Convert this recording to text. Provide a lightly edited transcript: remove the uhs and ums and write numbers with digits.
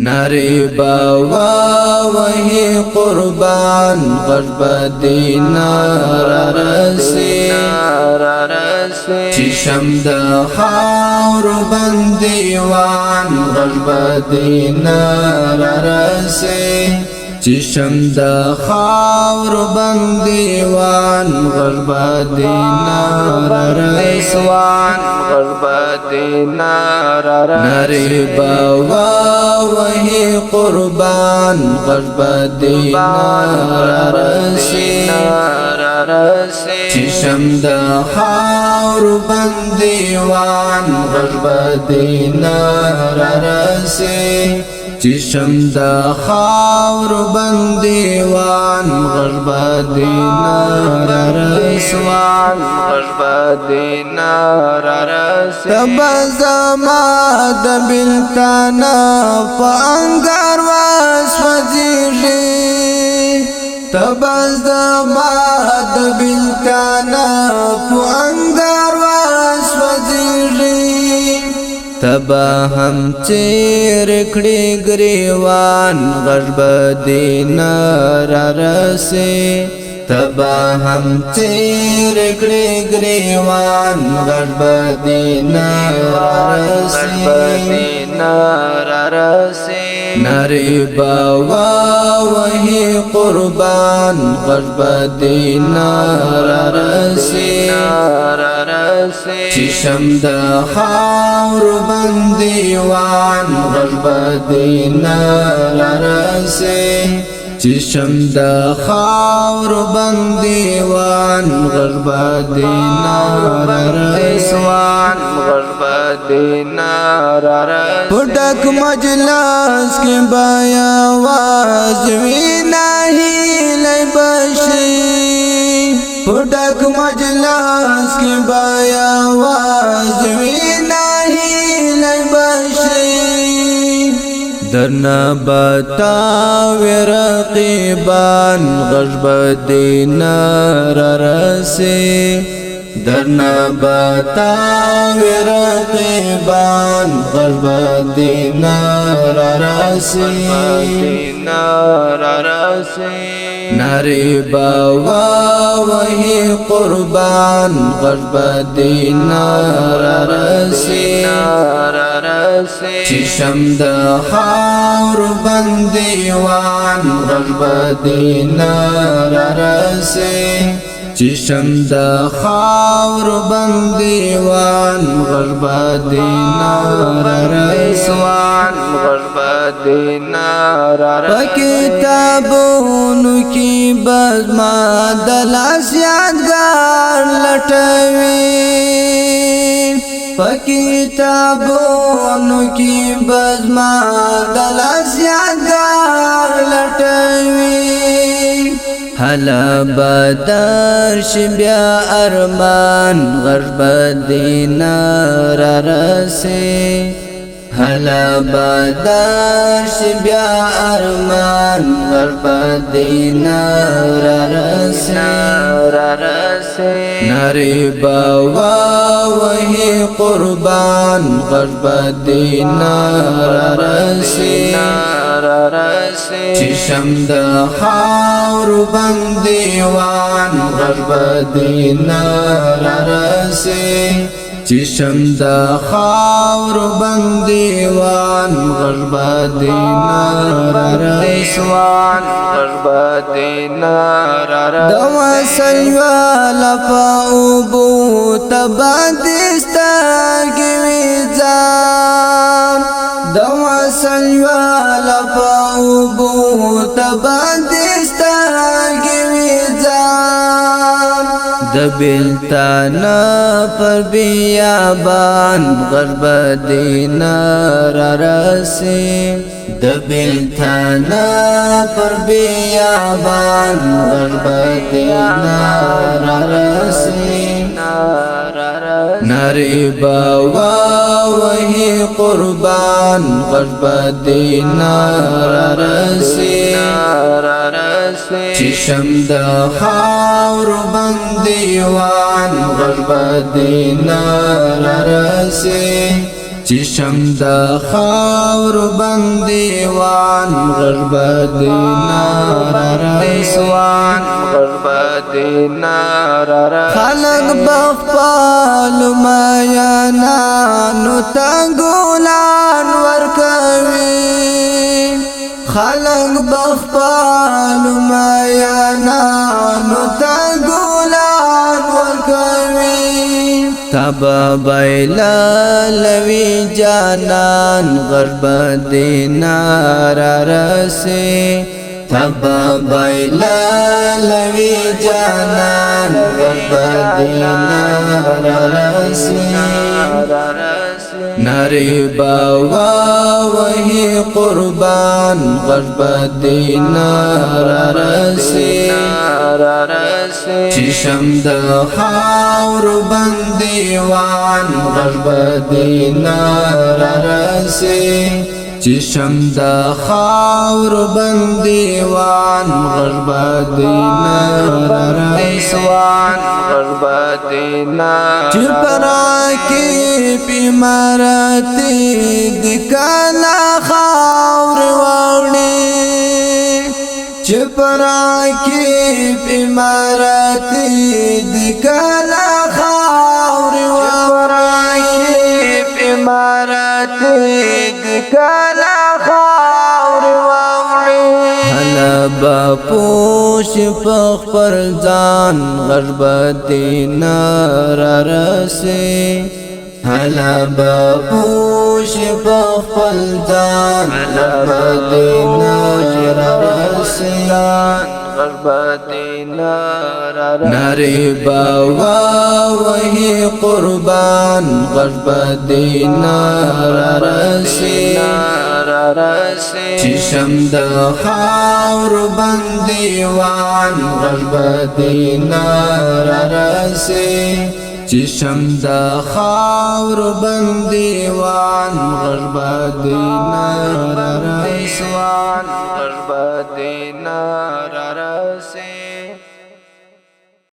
ناری باوا وہی قربان غرب دینا رسی چشم دا خاور بندیوان غرب دینا رسی چشم دا خاور بندیوان غرب دینا رسوان غرب دینا ناری باوا وہی قربان غرب دینا رسی چشم دا خاور بندیوان غرب دینا رسی چشم دا خاور بندیوان غرب دینا رسوان غرب دینا رسی تبا زما د بلتانا فانگار واسوزیشی تبا زما د بلتانا فانگار واسوزیشی تبا ہم چیر کڑی گریوان غرب دینا رسی تبا ہم چیر کڑی گریوان غرب دینا رسی ناری باوا وہی قربان غرب دینا رسی چشم دا خاور بندیوان غرب دینا رسی چشم دا خاور بندیوان غرب دینا رسوان غرب دینا پڑک مجلس کی بایا آواز وینا ہی لئی بشی پڑک مجلس کی بایا آواز وینا ہی لئی بشی درنا بتاوی رقیبان غرب دینا رسی درنا بتاوی رقیبان غرب دینا رسی ناری باوا وہی قربان غرب دینا رسی چشم دا خاور بندیوان غرب دینا رسی چشم دا خاور بندیوان غرب دینا رسوان غرب دینا کتابونو کی بزما دلاس یادگار لٹوی کتابونو کی بزما دلاس یادگار لٹوی حلا بدرش بیا ارمان غرب دینا رسی حلا بدرش بیا ارمان غرب دینا رسی ناری باوا وہی قربان غرب دینا رسی چشم دا خاور بندیوان غرب دینا رسی چشم دا خاور بندیوان غرب دینا رسوان غرب دینا دوا سیوالا پاوبو تبادستا گویزان دوا سیوالا پاوبو تبادستا گویزان دبلتانا پر بیابان غرب دینا رسی دبلتانا پر بیابان غرب دینا رسی ناری باوا وہی قربان غرب دینا رسی چشم دا خاور بندیوان غرب دینا رسی چشم دا خاور بندیوان غرب دینا رسوان غرب دینا خلق بخپال مایانانو تنگولان ورکوی خلق بخپال مایانانو تنگولان ورکوی تبا بیلا لوی جانان غرب دینا رسی تبا بیلا لوی جانان غرب دینا رسی ناری باوا وہی قربان غرب دینا رسی چشم دا خاور بندیوان غرب دینا رسی چشم دا خاور بندیوان غرب دینا رسوان غرب دینا چپرا کی پیمارتی دکانا خاور ووڑی چپرا کی پیمارتی دکانا خاور ووڑی پیمارتی دکانا خاور ووڑی حلا با پوش پخ پر زان غرب دینا رسی حلا با پوش پخ پر زان غرب دینا رسی غرب دینا ناری باوا وہی قربان غرب دینا رسی چشم دا خاور بندیوان غرب دینا رسی چشم دا خاور بندیوان غرب دینا رسوان غرب دینا